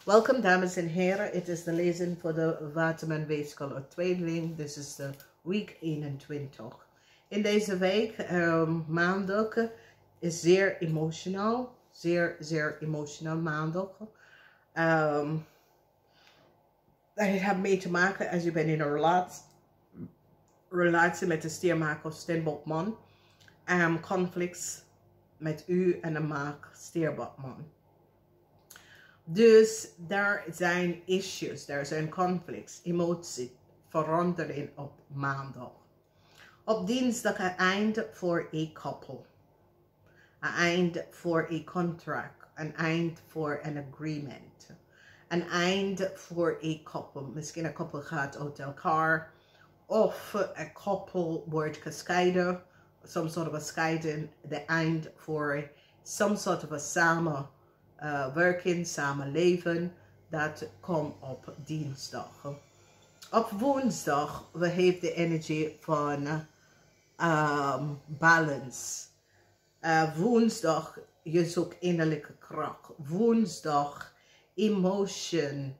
Welkom dames en heren, het is de lezing voor de Waterman Weegschaal Tweelingen. Dit is de week 21. In deze week, maandag, is zeer emotional. Zeer emotional maandag. Dat heeft mee te maken als je bent in een relatie met de stiermaker of steenbokman. Conflicts met u en de maak stierbokman. Dus daar zijn issues, daar zijn conflicts, emotie, verandering op maandag. Op dinsdag een eind voor een koppel. Een eind voor een contract. Een eind voor een agreement. Een eind voor een koppel. Misschien een koppel gaat uit elkaar. Of een koppel wordt gescheiden. Some sort of a scheiding. De eind voor some sort of a samen. Werken, samenleven, dat komt op dinsdag. Op woensdag, we hebben de energie van balance. Woensdag, je zoekt innerlijke kracht. Woensdag, emoties,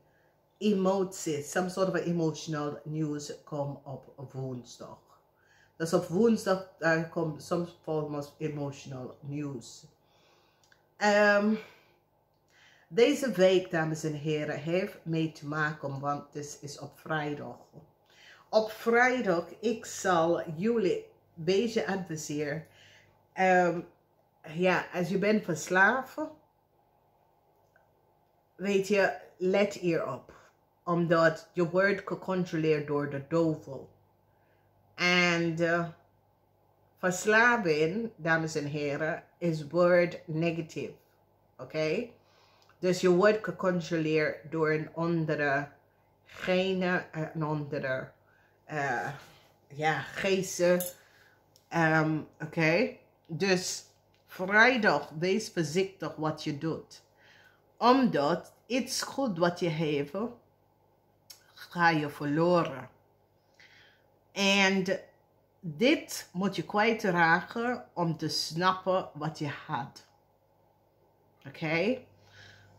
some sort of emotional news komt op woensdag. Dus op woensdag, daar komt some form of emotional news. Deze week, dames en heren, heeft mee te maken, want dit is op vrijdag. Op vrijdag, ik zal jullie een beetje adviseren. Ja, als je bent verslaafd, weet je, let hierop. Omdat je wordt gecontroleerd door de duivel. En verslaving, dames en heren, is woord negatief. Oké? Dus je wordt gecontroleerd door een andere gene, een andere geesten. Oké? Dus vrijdag, wees voorzichtig wat je doet. Omdat iets goed wat je heeft, ga je verloren. En dit moet je kwijtraken om te snappen wat je had. Oké?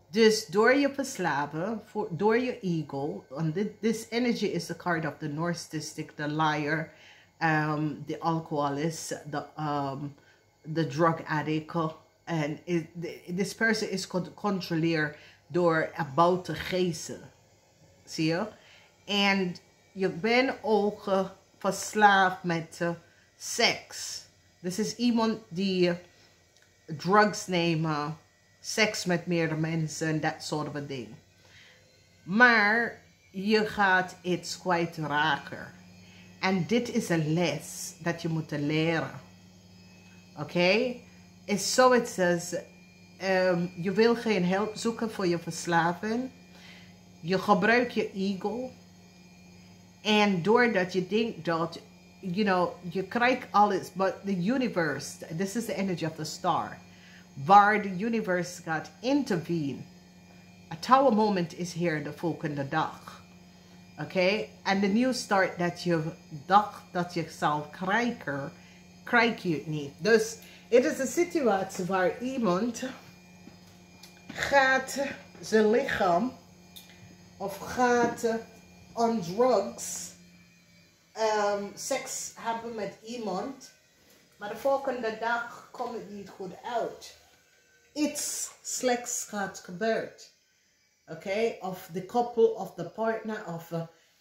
Dus door je verslaven, door je ego, and this energy is the card of the narcissistic, the liar, the alcoholist, the drug addict, and this person is gecontroleerd door buiten geesten. Zie je? En je bent ook verslaafd met seks. Dit is iemand die drugs neemt. Seks met meerdere mensen, dat soort van ding. Maar je gaat iets kwijtraken. En dit is een les dat je moet leren. Oké? Is zoiets als, je wil geen hulp zoeken voor je verslaving. Je gebruikt je ego. En doordat je denkt dat, je krijgt alles, but the universe, this is the energy of the star. Waar de universe gaat intervene. A tower moment is hier de volgende dag. Oké? En de nieuwe start dat je dacht dat je zal krijgen, krijg je het niet. Dus het is een situatie waar iemand gaat zijn lichaam of gaat on drugs seks hebben met iemand, maar de volgende dag komt het niet goed uit. Iets slechts gaat gebeuren. Oké? Of de koppel of de partner of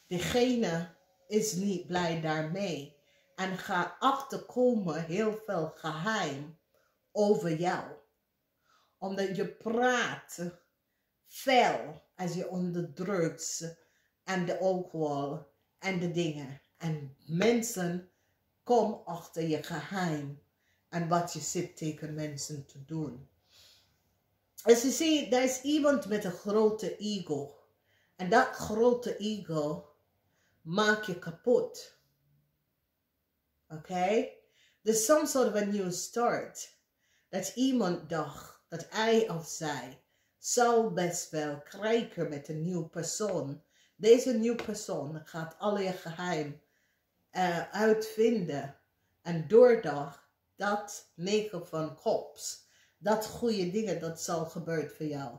degene is niet blij daarmee. En gaat achterkomen heel veel geheim over jou. Omdat je praat veel als je onder drugs en de alcohol en de dingen. En mensen komen achter je geheim en wat je zit tegen mensen te doen. Als je ziet, er is iemand met een grote ego. En dat grote ego maakt je kapot. Oké? Dus soms soort of a new start. Dat iemand dacht dat hij of zij zou best wel krijgen met een nieuwe persoon. Deze nieuwe persoon gaat alle je geheim uitvinden. En doordat dat 9 van kops, dat goede dingen, dat zal gebeuren voor jou.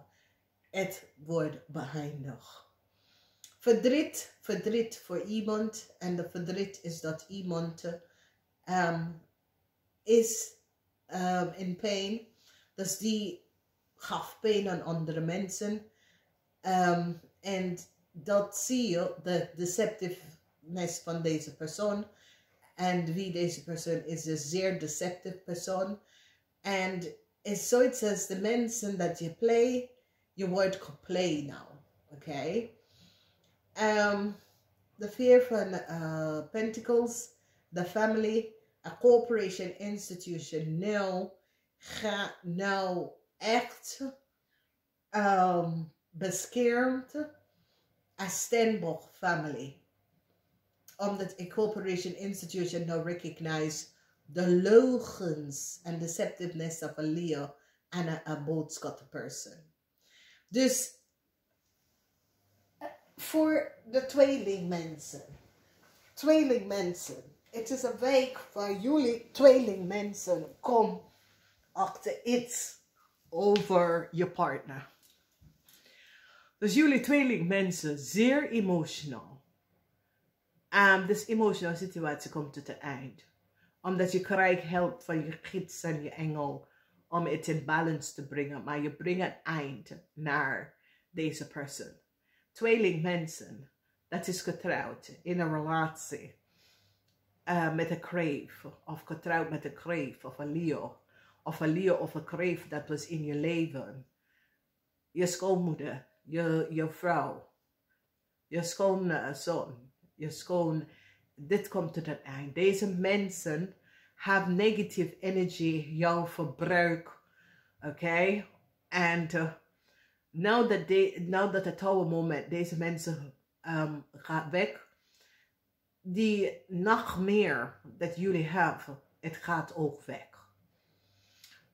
Het wordt beëindigd. Verdriet, verdriet voor iemand. En de verdriet is dat iemand is in pijn. Dus die gaf pijn aan andere mensen. En dat zie je, de deceptiveness van deze persoon. En wie deze persoon is, een zeer deceptive persoon. En is zoiets als de mensen dat je play, je wordt geplay nou. Oké? De vier van Pentacles, de family, a corporation, institution, nou, ga nou echt beschermd als Stenbosch family. Omdat a corporation, institution nou recognize de leugens en deceptiveness of a Leo en een boodschap person. Dus voor de tweelingmensen. Het is een week waar jullie tweelingmensen kom achter iets over je partner. Dus jullie tweelingmensen, zeer emotional. Dus emotionele situatie komt tot het eind. Omdat je krijgt hulp van je gids en je engel om het in balance te brengen. Maar je brengt een eind naar deze persoon. Tweelingmensen, dat is getrouwd in een relatie met een kreef. Of getrouwd met een kreef of een Leo. Of een Leo of een kreef dat was in je leven. Je schoonmoeder, je vrouw, je schoonzoon, dit komt tot het eind. Deze mensen hebben negative energy, jouw verbruik, oké? En nou dat het oude moment, deze mensen gaat weg, die nog meer dat jullie hebben, het gaat ook weg.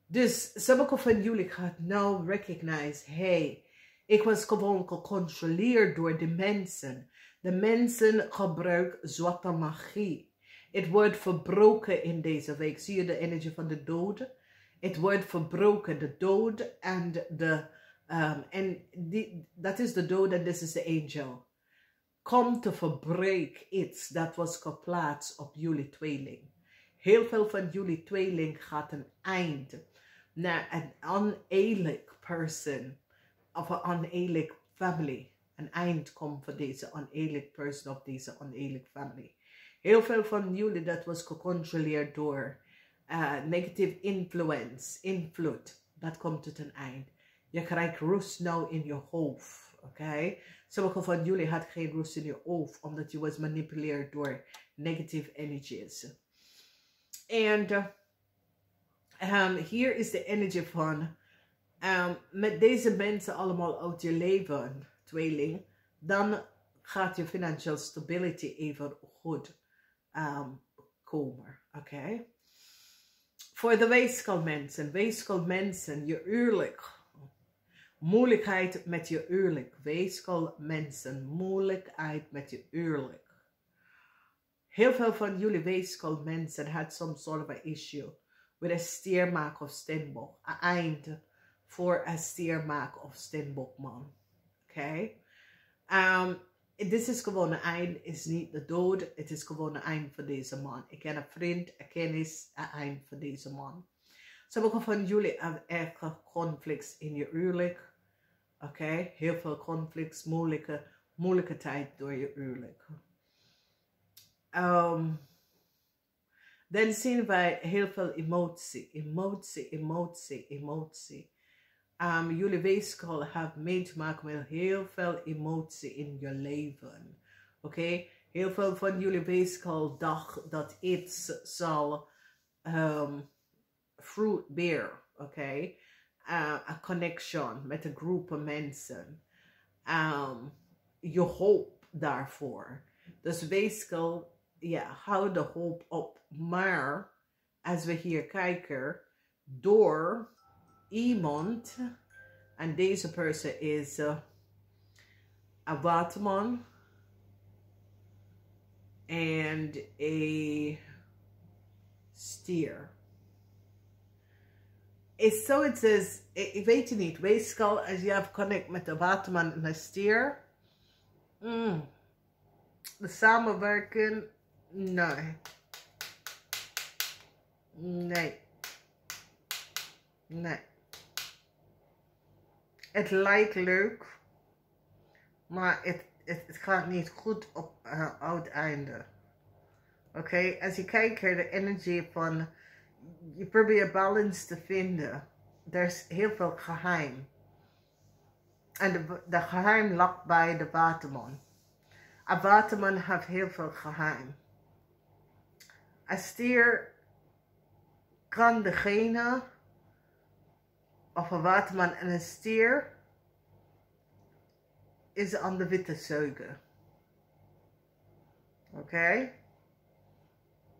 Dus sommige van jullie gaat nou recognize, hey, ik was gewoon gecontroleerd door de mensen. De mensen gebruiken zwarte magie. Het wordt verbroken in deze week. Zie je de energie van de dood? Het wordt verbroken, de dood en dat is de dood en dit is de angel. Kom te verbreken iets dat was geplaatst op jullie tweeling. Heel veel van jullie tweeling gaat een eind naar een oneerlijk person of een oneerlijk family. Een eind komt voor deze oneerlijk person of deze oneerlijk family. Heel veel van jullie dat was gecontroleerd door negative influence, invloed. Dat komt tot een eind. Je krijgt rust nou in je hoofd. Oké? Sommige van jullie had geen rust in je hoofd omdat je was manipuleerd door negative energies. En hier is de energie van met deze mensen allemaal uit je leven, tweeling, dan gaat je financial stability even goed komen. Oké? Voor de weegskalmensen, je huwelijk. Moeilijkheid met je huwelijk. Weegskalmensen, moeilijkheid met je huwelijk. Heel veel van jullie weegskalmensen had some sort of an issue with een stiermaak of stenbok. Een eind voor een stiermaak of stenbokman. Oké? Dit is gewoon een eind, is niet de dood. Het is gewoon een eind voor deze man. Ik ken een vriend, een kennis, een eind voor deze man. Sommige van jullie hebben echt conflicts in je huwelijk. Oké? Heel veel conflicts, moeilijke tijd door je huwelijk. Dan zien wij heel veel emotie. Jullie weegschaal hebben mee te maken met heel veel emotie in je leven. Oké? Heel veel van jullie weegschaal dacht dat iets zal fruit bear. Oké? A connection met een groep mensen. Je hoop daarvoor. Dus weegschaal, ja, hou de hoop op. Maar als we hier kijken, door iemand, en deze persoon is een Waterman en een stier. is zoiets is, ik weet je niet, weegschaal, als je hebt connect met de waterman en de stier. De samenwerking, nee. Nee. Nee. Het lijkt leuk, maar het gaat niet goed op uiteinde. Oké, als je kijkt naar de energie van, je probeert balance te vinden. Er is heel veel geheim. En de geheim lag bij de waterman. Een waterman heeft heel veel geheim. Een stier kan degene, of een waterman en een stier, is aan de witte zeugen. Oké?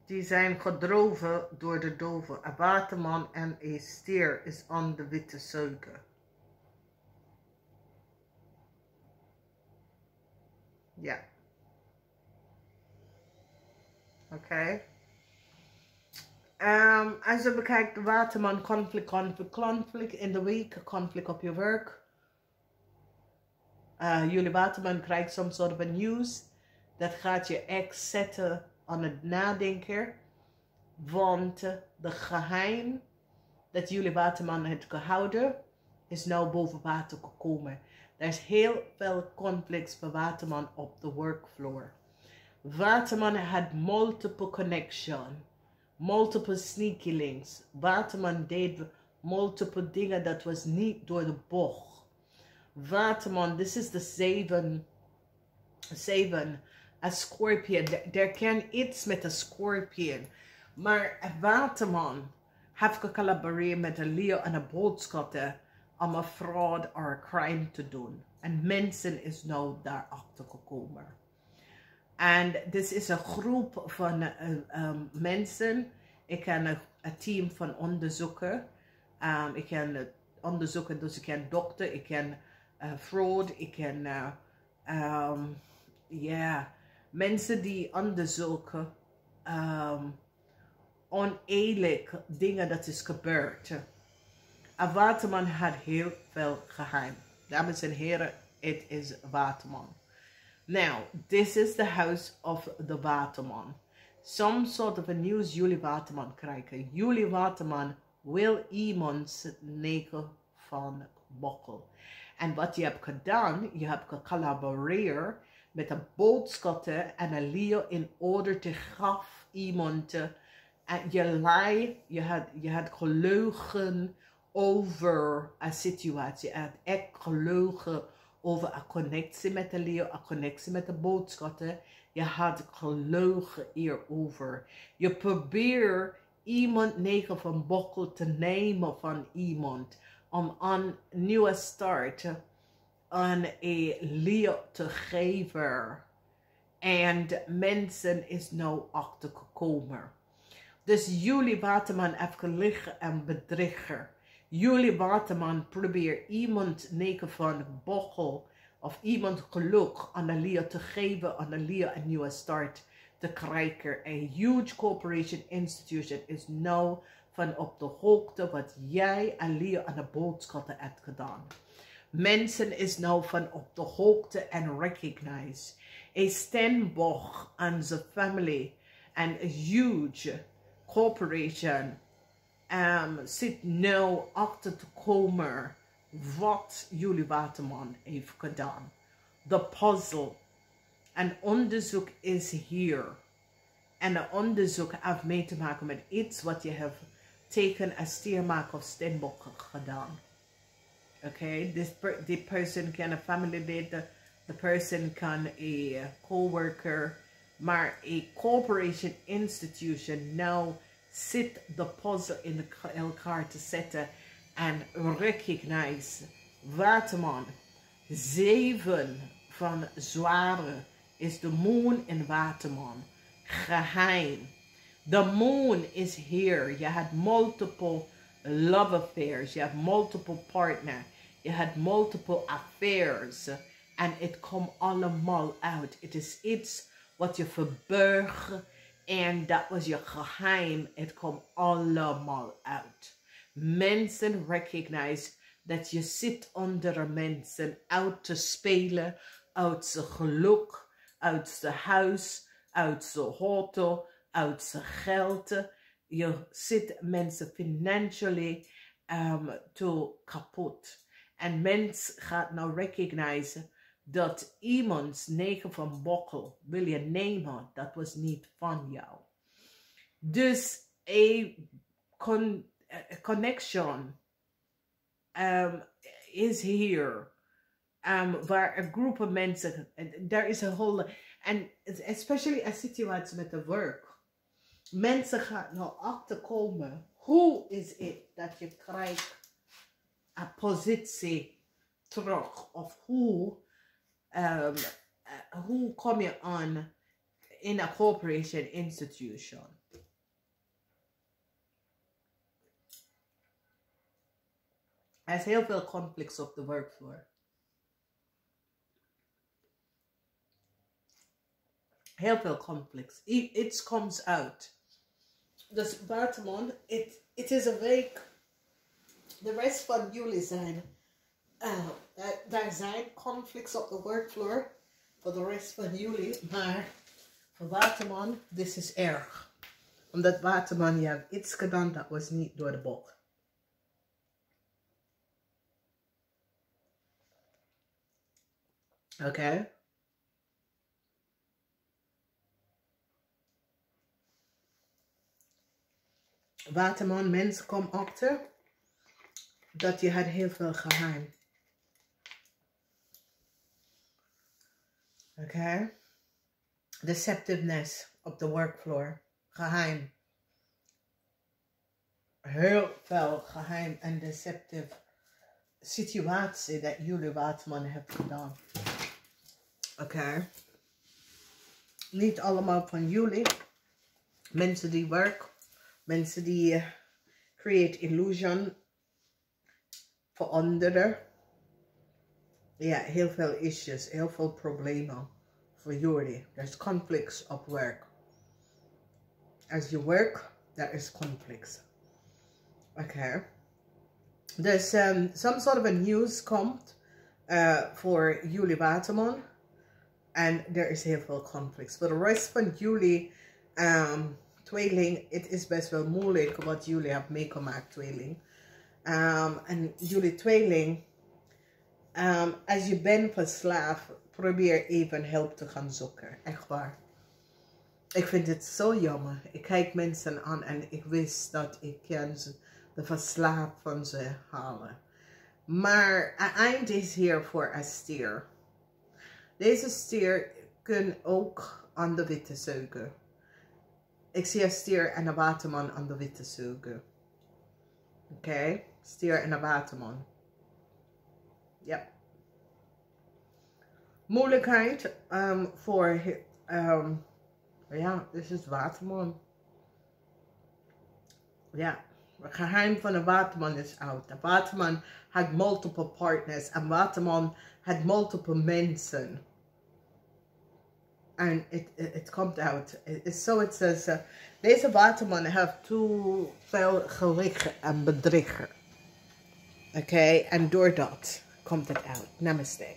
Die zijn gedroven door de dove. Een waterman en een stier is aan de witte zeugen. Ja. Oké. Als je bekijkt de waterman, conflict in de week, conflict op je werk. Jullie waterman krijgt soms soort van nieuws. Dat gaat je echt zetten aan het nadenken. Want de geheim dat jullie waterman heeft gehouden, is nou boven water gekomen. Er is heel veel conflicts bij waterman op de workfloor. Waterman had multiple connection. Multiple sneaky links. Waterman deed multiple dingen dat was niet door de bocht. Waterman, this is the seven, a scorpion. Er kan iets met een scorpion. Maar een waterman heeft gecollaboreerd met een leeuw en een boodschappen om een fraud of een crime te doen. En mensen is nou daarachter gekomen. En dit is een groep van mensen. Ik ken een team van onderzoeken. Ik ken onderzoeken, dus ik ken dokter, ik ken fraud, ik ken mensen die onderzoeken oneerlijk dingen dat is gebeurd. Een waterman had heel veel geheim. Dames en heren, het is waterman. Now, this is the house of the waterman. Some sort of a news jullie waterman krijgen. Jullie waterman wil iemand neken van bokkel. En wat je hebt gedaan, je hebt gecollaboreerd met een boodschappen en een leeuw in order te gaf iemand. En je had gelogen over een situatie. Je had echt gelogen over een connectie met de leeuw, een connectie met de boodschappen. Je had gelogen hierover. Je probeert iemand negen van bokkel te nemen van iemand. Om een nieuwe start aan een leeuw te geven. En mensen is nou achtergekomen. Dus jullie waterman heeft gelegen en bedriegen. Jullie waterman probeert iemand neken van bochel of iemand geluk aan de leeuw te geven, aan de leeuw een nieuwe start te krijgen. Een huge corporation institution is nou van op de hoogte wat jij en leeuw aan de boodschappen hebt gedaan. Mensen is nou van op de hoogte en recognize. A Stenbosch and the family and a huge corporation zit nou achter te komen wat jullie waterman heeft gedaan. De puzzel. En onderzoek is hier. En het onderzoek heeft mee te maken met iets wat je hebt tegen een stiermaker of Stenbosch gedaan. Okay, this person can a family leader, the person can a co-worker, maar a corporation institution now zit de puzzel in elkaar te zetten en recognize waterman. 7 van zware is de moon in waterman. Geheim. The moon is here. Je had multiple love affairs. You have multiple partners. You had multiple affairs. En het komt allemaal uit. Het is iets wat je verbergt. En dat was je geheim. Het komt allemaal uit. Mensen recognize dat je zit onder mensen uit te spelen, uit zijn geluk, uit zijn huis, uit zijn auto, uit zijn geld. Je zit mensen financially te kapot. En mens gaat nou recognizen dat iemands 9 van bokkel wil je nemen, dat was niet van jou. Dus een connection is here. Waar een groep of mensen, there is a whole, and especially a situatie met de work. Mensen gaan nou achterkomen, hoe is het dat je krijgt een positie terug? Of hoe kom je aan in een corporation institution? Er is heel veel conflicts op de workvloer. Heel veel conflicts. It comes out. Dus Waterman, it is een week. De rest van jullie zijn. Daar zijn conflicts op de workvloer. Voor de rest van jullie. Maar voor Waterman, dit is erg. Omdat Waterman, je hebt iets gedaan dat was niet door de bocht. Oké. Waterman, mensen komen achter dat je had heel veel geheim. Oké. Deceptiveness op de workfloor. Geheim. Heel veel geheim en deceptive situatie dat jullie Waterman hebben gedaan. Oké. Niet allemaal van jullie. Mensen die werken. Mensen die create illusion voor anderen. Ja, heel veel issues, heel veel problemen voor jullie. There's conflicts op werk. As you work, there is conflicts. Okay. Dus some sort of a news komt voor jullie Waterman. En er is heel veel conflicts. Voor de rest van jullie tweeling, het is best wel moeilijk wat jullie hebben meegemaakt, tweeling. En jullie tweeling, als je bent verslaafd, probeer even hulp te gaan zoeken. Echt waar. Ik vind het zo jammer. Ik kijk mensen aan en ik wist dat ik kan de verslaafd van ze halen. Maar het eind is hier voor een stier. Deze stier kan ook aan de witte zuigen. Ik zie een stier en een Waterman aan de witte zuigen. Oké, stier en een Waterman. Ja. Moeilijkheid voor, ja, dit is Waterman. Ja, het geheim van een Waterman is oud. Een Waterman had multiple partners. Een Waterman had multiple mensen. En het komt uit. It says, deze Waterman heeft te veel geliegen en bedriegen. Oké, en door dat komt het uit. Namaste.